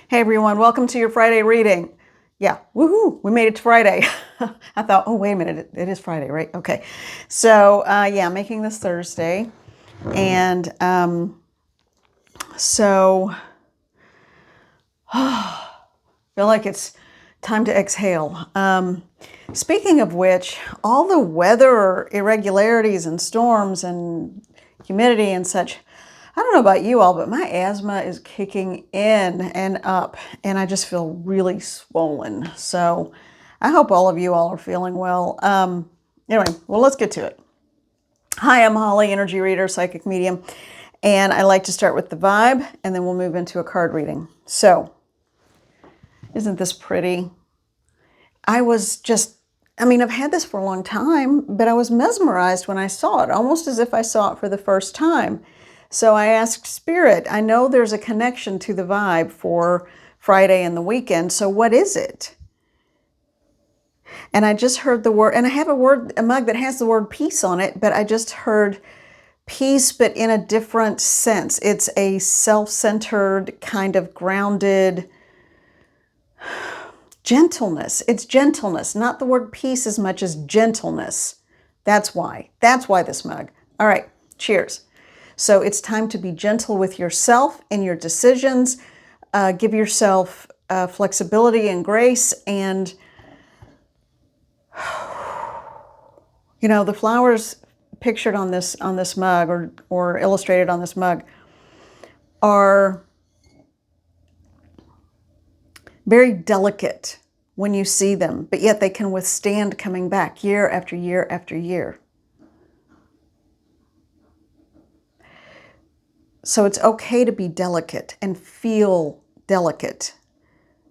Hey everyone, welcome to your Friday reading. Yeah, woohoo, we made it to Friday. I thought, oh, wait a minute, it is Friday, right? Okay. So, yeah, making this Thursday. And so, feel like it's time to exhale. Speaking of which, all the weather irregularities and storms and humidity and such, I don't know about you all, but my asthma is kicking in and up, and I just feel really swollen. So I hope all of you all are feeling well. Anyway, well, let's get to it. Hi, I'm Holly, energy reader, psychic medium, and I like to start with the vibe, and then we'll move into a card reading. So, isn't this pretty? I've had this for a long time, but I was mesmerized when I saw it, almost as if I saw it for the first time. So I asked Spirit, I know there's a connection to the vibe for Friday and the weekend, so what is it? And I just heard the word, and I have a mug that has the word peace on it, but I just heard peace, but in a different sense. It's a self-centered, kind of grounded gentleness. It's gentleness, not the word peace as much as gentleness. That's why. That's why this mug. All right, cheers. So it's time to be gentle with yourself and your decisions. Give yourself flexibility and grace. And, the flowers pictured on this mug or illustrated on this mug are very delicate when you see them, but yet they can withstand coming back year after year after year. So it's okay to be delicate and feel delicate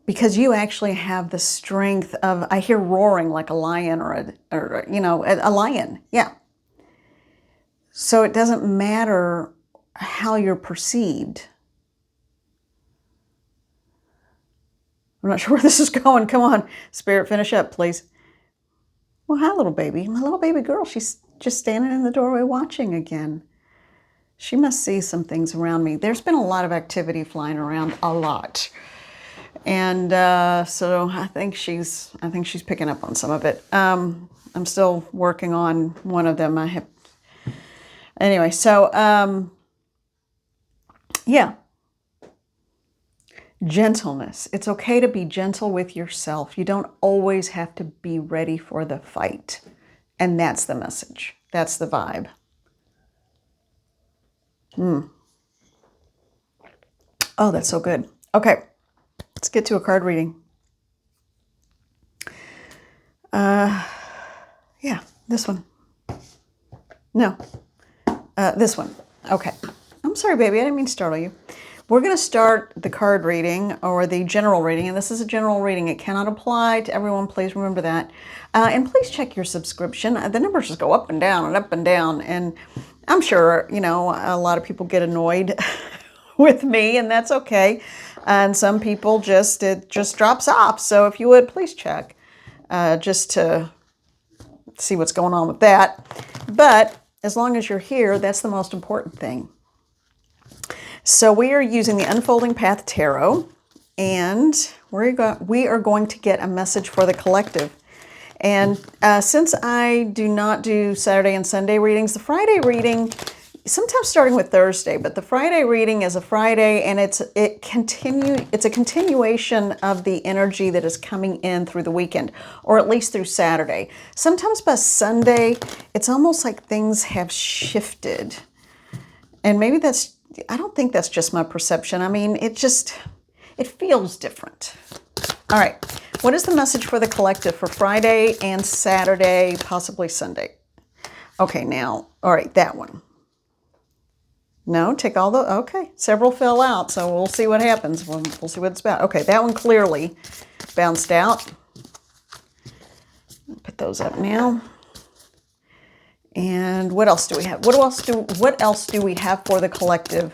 because you actually have the strength of, I hear roaring like a lion or a lion. Yeah. So it doesn't matter how you're perceived. I'm not sure where this is going. Come on, Spirit, finish up, please. Well, hi, little baby. My little baby girl, she's just standing in the doorway watching again. She must see some things around me. There's been a lot of activity flying around, a lot. And so I think she's picking up on some of it. I'm still working on one of them. Anyway, so yeah. Gentleness. It's okay to be gentle with yourself. You don't always have to be ready for the fight. And that's the message. That's the vibe. Oh, that's so good. Okay, let's get to a card reading. Yeah, this one. No, this one. Okay. I'm sorry, baby. I didn't mean to startle you. We're going to start the card reading or the general reading, and this is a general reading. It cannot apply to everyone. Please remember that. And please check your subscription. The numbers just go up and down and up and down. And I'm sure, a lot of people get annoyed with me, and that's okay. And some people it just drops off. So if you would, please check just to see what's going on with that. But as long as you're here, that's the most important thing. So we are using the Unfolding Path Tarot, and we are going to get a message for the collective. And since I do not do Saturday and Sunday readings, the Friday reading, sometimes starting with Thursday, but the Friday reading is a Friday, and it's a continuation of the energy that is coming in through the weekend, or at least through Saturday. Sometimes by Sunday, it's almost like things have shifted. And maybe I don't think that's just my perception. I mean, it feels different. All right. What is the message for the collective for Friday and Saturday, possibly Sunday? Okay, now, all right, that one. No, take all okay, several fell out, so we'll see what happens. We'll see what it's about. Okay, that one clearly bounced out. Put those up now. And what else do we have? What else do we have for the collective?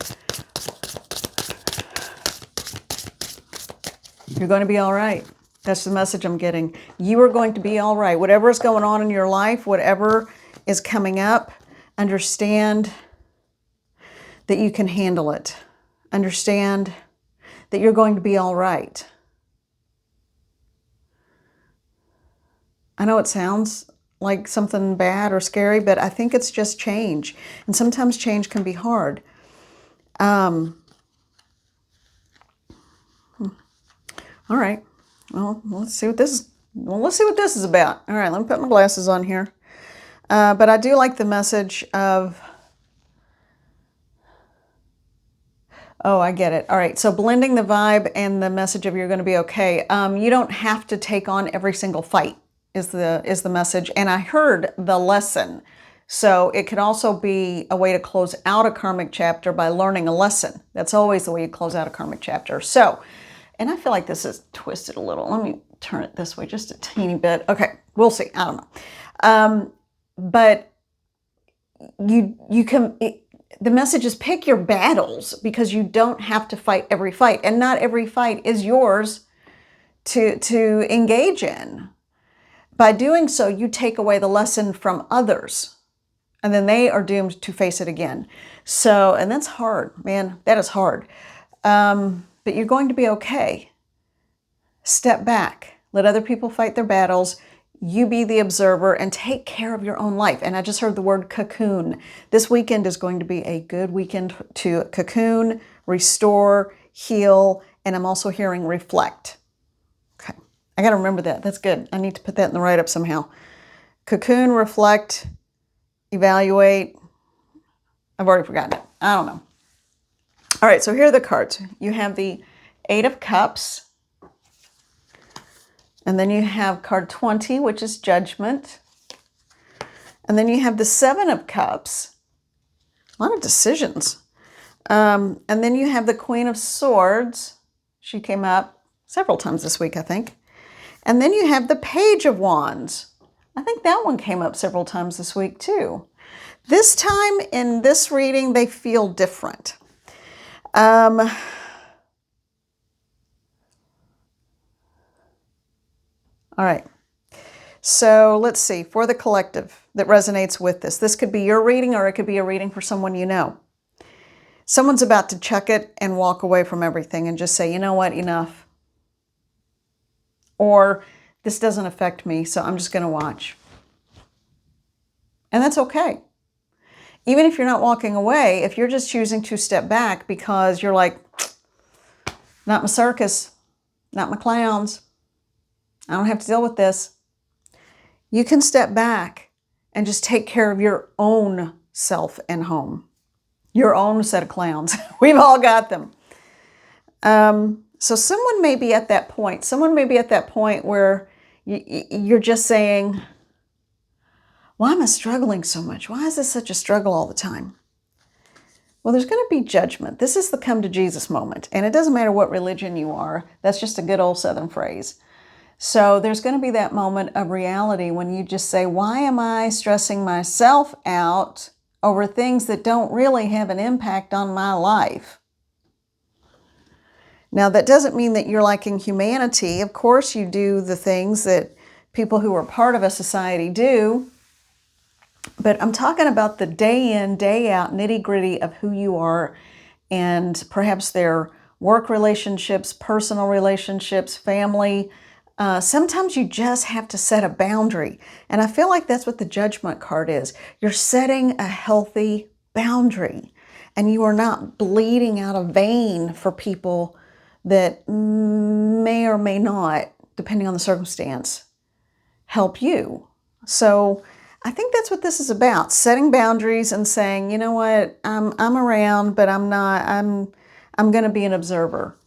You're going to be all right. That's the message I'm getting. You are going to be all right. Whatever is going on in your life, whatever is coming up, understand that you can handle it. Understand that you're going to be all right. I know it sounds like something bad or scary, but I think it's just change. And sometimes change can be hard. All right. Well, let's see what this is. Well, let's see what this is about. All right, let me put my glasses on here. But I do like the message of, oh, I get it. All right, so blending the vibe and the message of you're going to be okay. You don't have to take on every single fight is the message. And I heard the lesson. So it could also be a way to close out a karmic chapter by learning a lesson. That's always the way you close out a karmic chapter. So, and I feel like this is twisted a little. Let me turn it this way just a teeny bit. Okay, we'll see. I don't know. But you can, the message is pick your battles, because you don't have to fight every fight. And not every fight is yours to engage in. By doing so, you take away the lesson from others, and then they are doomed to face it again. So, and that's hard, man. That is hard. But you're going to be okay. Step back. Let other people fight their battles. You be the observer and take care of your own life. And I just heard the word cocoon. This weekend is going to be a good weekend to cocoon, restore, heal, and I'm also hearing reflect. Okay, I got to remember that. That's good. I need to put that in the write-up somehow. Cocoon, reflect, evaluate. I've already forgotten it. I don't know. All right, so here are the cards. You have the 8 of Cups. And then you have card 20, which is Judgment. And then you have the 7 of Cups. A lot of decisions. And then you have the Queen of Swords. She came up several times this week, I think. And then you have the Page of Wands. I think that one came up several times this week too. This time in this reading, they feel different. All right. So let's see, for the collective that resonates with this. This could be your reading, or it could be a reading for someone you know. Someone's about to chuck it and walk away from everything and just say, you know what, enough. Or this doesn't affect me, so I'm just going to watch. And that's okay. Even if you're not walking away, if you're just choosing to step back because you're like, not my circus, not my clowns, I don't have to deal with this. You can step back and just take care of your own self and home. Your own set of clowns. We've all got them. So someone may be at that point. Someone may be at that point where you're just saying, why am I struggling so much? Why is this such a struggle all the time? Well, there's going to be judgment. This is the come to Jesus moment. And it doesn't matter what religion you are. That's just a good old Southern phrase. So there's going to be that moment of reality when you just say, why am I stressing myself out over things that don't really have an impact on my life? Now, that doesn't mean that you're lacking humanity. Of course, you do the things that people who are part of a society do. But I'm talking about the day in, day out nitty-gritty of who you are, and perhaps their work relationships, personal relationships, family. Sometimes you just have to set a boundary. And I feel like that's what the Judgment card is. You're setting a healthy boundary, and you are not bleeding out a vein for people that may or may not, depending on the circumstance, help you. So I think that's what this is about, setting boundaries and saying, you know what, I'm around, but I'm not, I'm going to be an observer.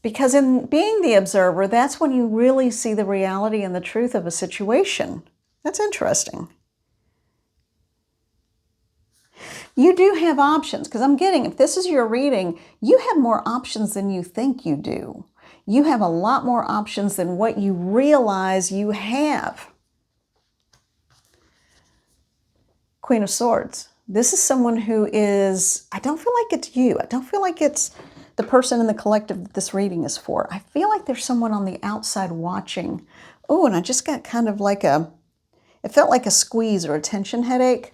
Because in being the observer, that's when you really see the reality and the truth of a situation. That's interesting. You do have options, because I'm getting, if this is your reading, you have more options than you think you do. You have a lot more options than what you realize you have. Queen of Swords. This is someone who is, I don't feel like it's you. I don't feel like it's the person in the collective that this reading is for. I feel like there's someone on the outside watching. Oh, and I just got kind of like it felt like a squeeze or a tension headache.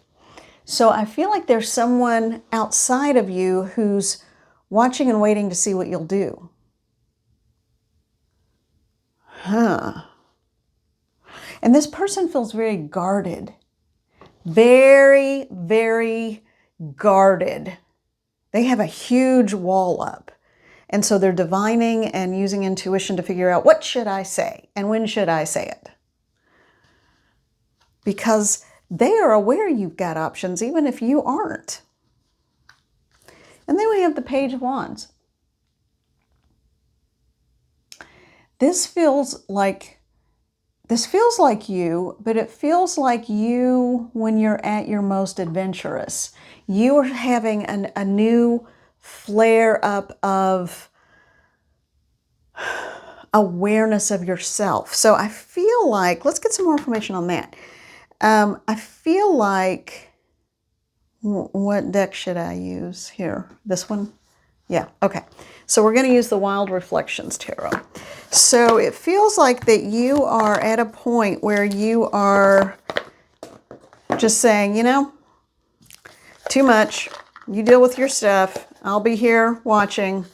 So I feel like there's someone outside of you who's watching and waiting to see what you'll do. And this person feels very guarded. Very, very guarded. They have a huge wall up. And so they're divining and using intuition to figure out, what should I say and when should I say it? Because they are aware you've got options even if you aren't. And then we have the Page of Wands. This feels like you, but it feels like you when you're at your most adventurous. You are having a new flare up of awareness of yourself. So I feel like, let's get some more information on that. I feel like, what deck should I use here? This one? Yeah, okay. So we're going to use the Wild Reflections Tarot. So it feels like that you are at a point where you are just saying, you know, too much. You deal with your stuff. I'll be here watching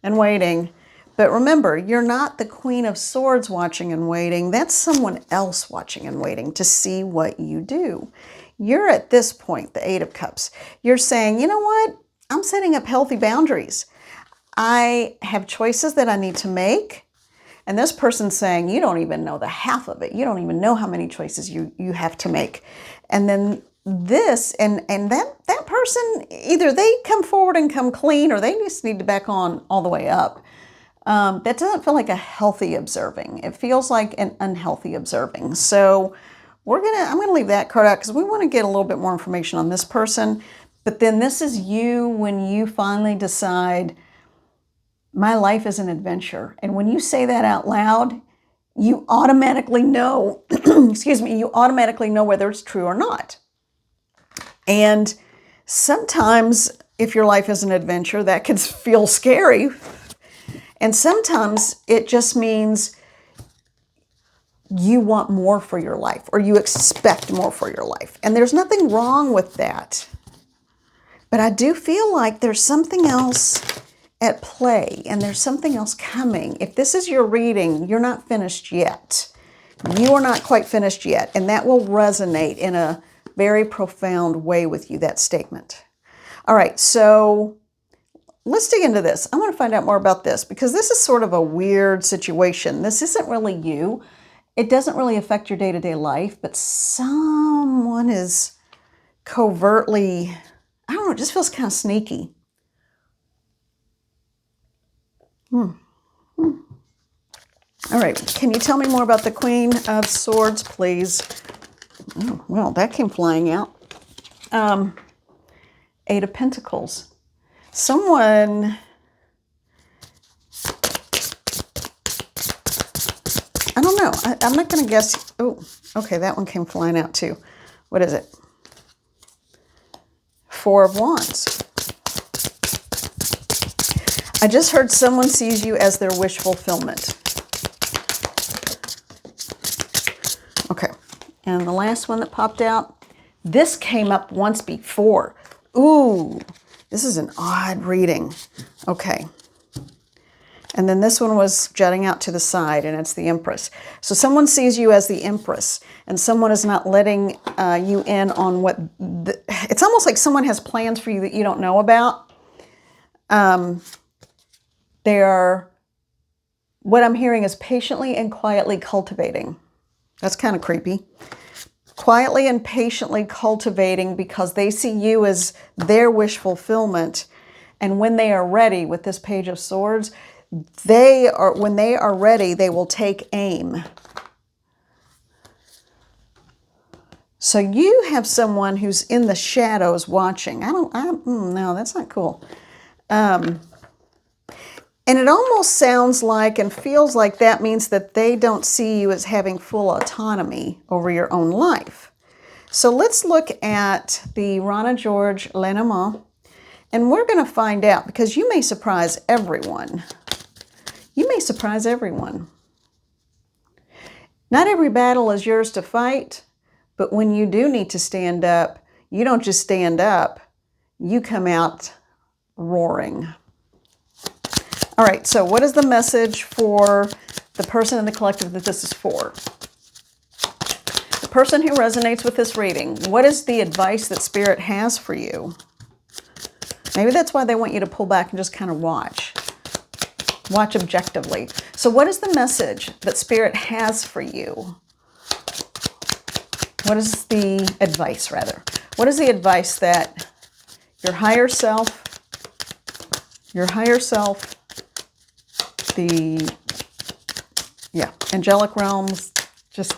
and waiting. But remember, you're not the Queen of Swords watching and waiting. That's someone else watching and waiting to see what you do. You're at this point, the Eight of Cups. You're saying, you know what? I'm setting up healthy boundaries. I have choices that I need to make. And this person's saying, you don't even know the half of it. You don't even know how many choices you have to make. And then this, and that person, either they come forward and come clean, or they just need to back on all the way up. That doesn't feel like a healthy observing. It feels like an unhealthy observing. So I'm gonna leave that card out because we want to get a little bit more information on this person. But then this is you when you finally decide, my life is an adventure. And when you say that out loud, you automatically know, excuse me, you automatically know whether it's true or not. And sometimes if your life is an adventure, that can feel scary. And sometimes it just means you want more for your life, or you expect more for your life. And there's nothing wrong with that. But I do feel like there's something else at play, and there's something else coming. If this is your reading, you're not finished yet. You are not quite finished yet, and that will resonate in a very profound way with you, that statement. All right, so let's dig into this. I want to find out more about this because this is sort of a weird situation. This isn't really you. It doesn't really affect your day-to-day life, but someone is covertly, I don't know, it just feels kind of sneaky. All right, can you tell me more about the Queen of Swords, please? Oh, well, that came flying out. Eight of Pentacles. Someone, I don't know. I'm not going to guess. Oh, okay, that one came flying out too. What is it? Four of Wands. I just heard someone sees you as their wish fulfillment. Okay, and the last one that popped out, this came up once before. Ooh, this is an odd reading. Okay. And then this one was jutting out to the side, and it's the Empress. So someone sees you as the Empress, and someone is not letting you in on what... it's almost like someone has plans for you that you don't know about. They are, what I'm hearing is patiently and quietly cultivating. That's kind of creepy. Quietly and patiently cultivating because they see you as their wish fulfillment. And when they are ready with this Page of Swords, when they are ready, they will take aim. So you have someone who's in the shadows watching. No, that's not cool. And it almost sounds like and feels like that means that they don't see you as having full autonomy over your own life. So let's look at the Rana George Lenormand, and we're going to find out, because you may surprise everyone. You may surprise everyone. Not every battle is yours to fight, but when you do need to stand up, you don't just stand up, you come out roaring. All right, so what is the message for the person in the collective that this is for? person who resonates with this reading, what is the advice that Spirit has for you? Maybe that's why they want you to pull back and just kind of watch. Watch objectively. So what is the message that Spirit has for you? What is the advice, rather? What is the advice that your higher self, the, angelic realms, just,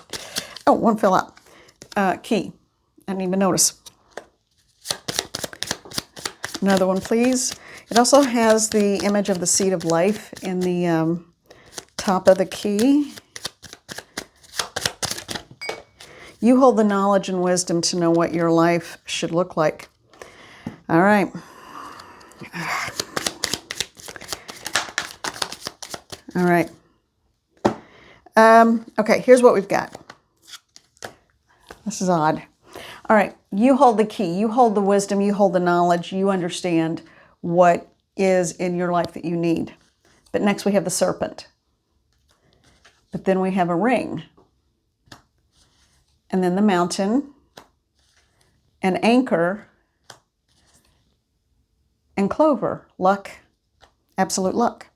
oh, one fell out. Key. I didn't even notice. Another one, please. It also has the image of the seed of life in the top of the key. You hold the knowledge and wisdom to know what your life should look like. All right. All right. Okay, here's what we've got. This is odd. All right, you hold the key, you hold the wisdom, you hold the knowledge, you understand what is in your life that you need. But next we have the serpent. But then we have a ring. And then the mountain, an anchor, and clover, luck, absolute luck.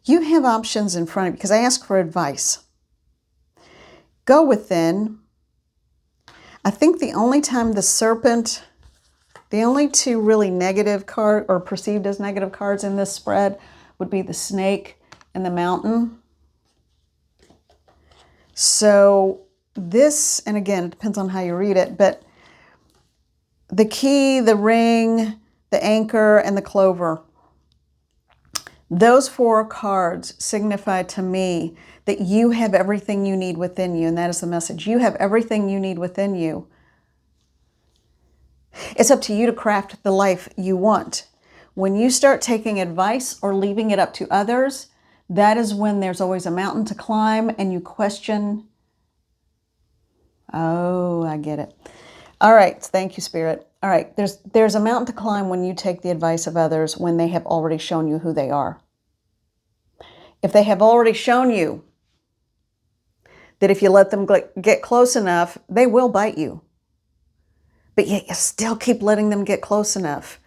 You have options in front of you, because I ask for advice. Go within. I think the only time the serpent, the only two really negative card or perceived as negative cards in this spread would be the snake and the mountain. So this, and again, it depends on how you read it, but the key, the ring, the anchor, and the clover, those four cards signify to me that you have everything you need within you, and that is the message. You have everything you need within you. It's up to you to craft the life you want. When you start taking advice or leaving it up to others, that is when there's always a mountain to climb and you question. Oh, I get it. All right, thank you, Spirit. All right, there's a mountain to climb when you take the advice of others when they have already shown you who they are. If they have already shown you that if you let them get close enough, they will bite you. But yet you still keep letting them get close enough,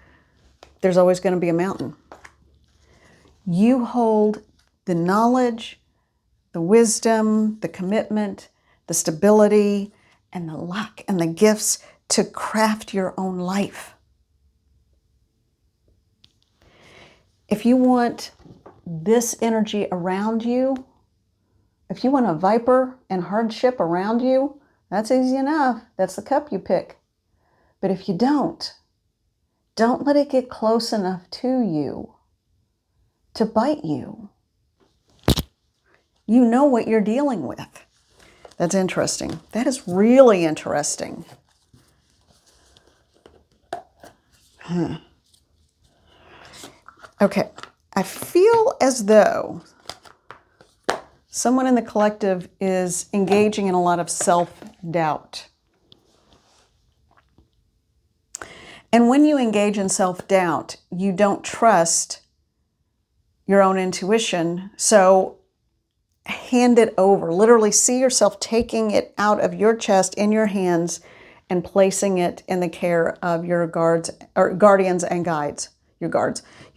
there's always going to be a mountain. You hold the knowledge, the wisdom, the commitment, the stability, and the luck and the gifts to craft your own life. If you want this energy around you, if you want a viper and hardship around you, that's easy enough. That's the cup you pick. But if you don't let it get close enough to you to bite you. You know what you're dealing with. That's interesting. That is really interesting. Okay, I feel as though someone in the collective is engaging in a lot of self-doubt. And when you engage in self-doubt, you don't trust your own intuition, so hand it over. Literally see yourself taking it out of your chest in your hands and placing it in the care of your guardians and guides. Your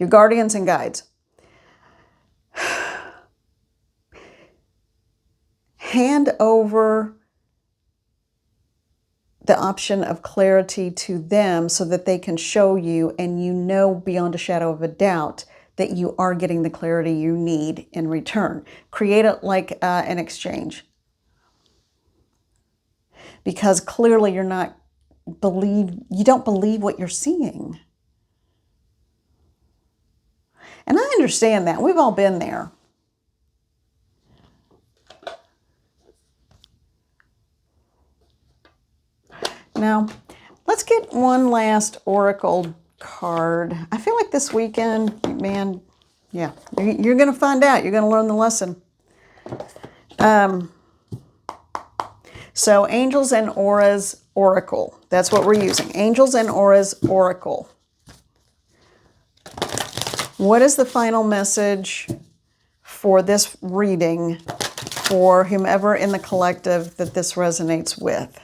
guardians and guides. Hand over the option of clarity to them so that they can show you, and you know beyond a shadow of a doubt that you are getting the clarity you need in return. Create it like an exchange. Because clearly you don't believe what you're seeing. And I understand that. We've all been there. Now, let's get one last oracle card. I feel like this weekend, man, yeah, you're going to find out. You're going to learn the lesson. So Angels and Auras Oracle. That's what we're using. Angels and Auras Oracle. What is the final message for this reading for whomever in the collective that this resonates with?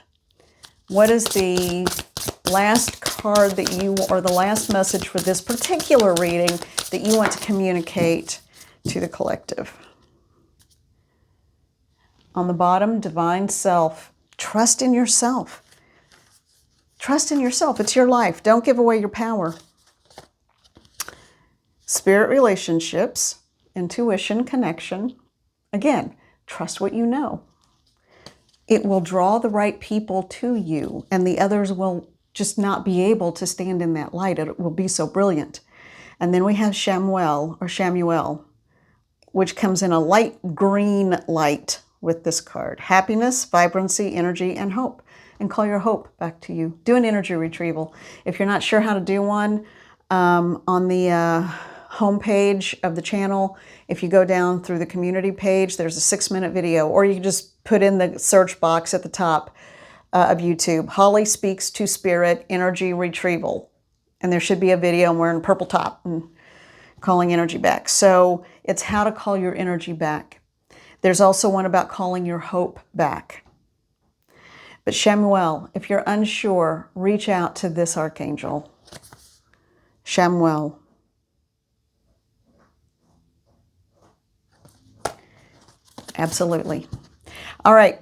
What is the last card that you, or the last message for this particular reading that you want to communicate to the collective? On the bottom, Divine Self. Trust in yourself. Trust in yourself. It's your life. Don't give away your power. Spirit relationships, intuition, connection. Again, trust what you know. It will draw the right people to you, and the others will just not be able to stand in that light. It will be so brilliant. And then we have Shamuel, which comes in a light green light with this card. Happiness, vibrancy, energy, and hope. And call your hope back to you. Do an energy retrieval. If you're not sure how to do one, on the homepage of the channel, if you go down through the community page, there's a 6-minute video, or you can just put in the search box at the top of YouTube, Holly Speaks to Spirit Energy Retrieval. And there should be a video, and we're in purple top and calling energy back. So it's how to call your energy back. There's also one about calling your hope back. But Shamuel, if you're unsure, reach out to this archangel. Shamuel. Absolutely. All right.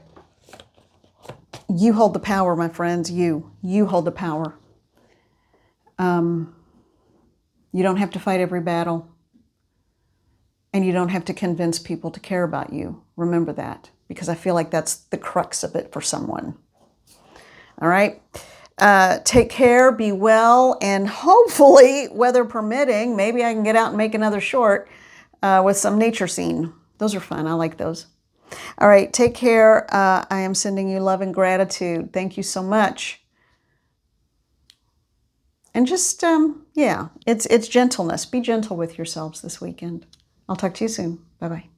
You hold the power, my friends. You hold the power. You don't have to fight every battle. And you don't have to convince people to care about you. Remember that, because I feel like that's the crux of it for someone. All right. Take care, be well, and hopefully, weather permitting, maybe I can get out and make another short with some nature scene. Those are fun. I like those. All right. Take care. I am sending you love and gratitude. Thank you so much. And just, yeah, it's gentleness. Be gentle with yourselves this weekend. I'll talk to you soon. Bye-bye.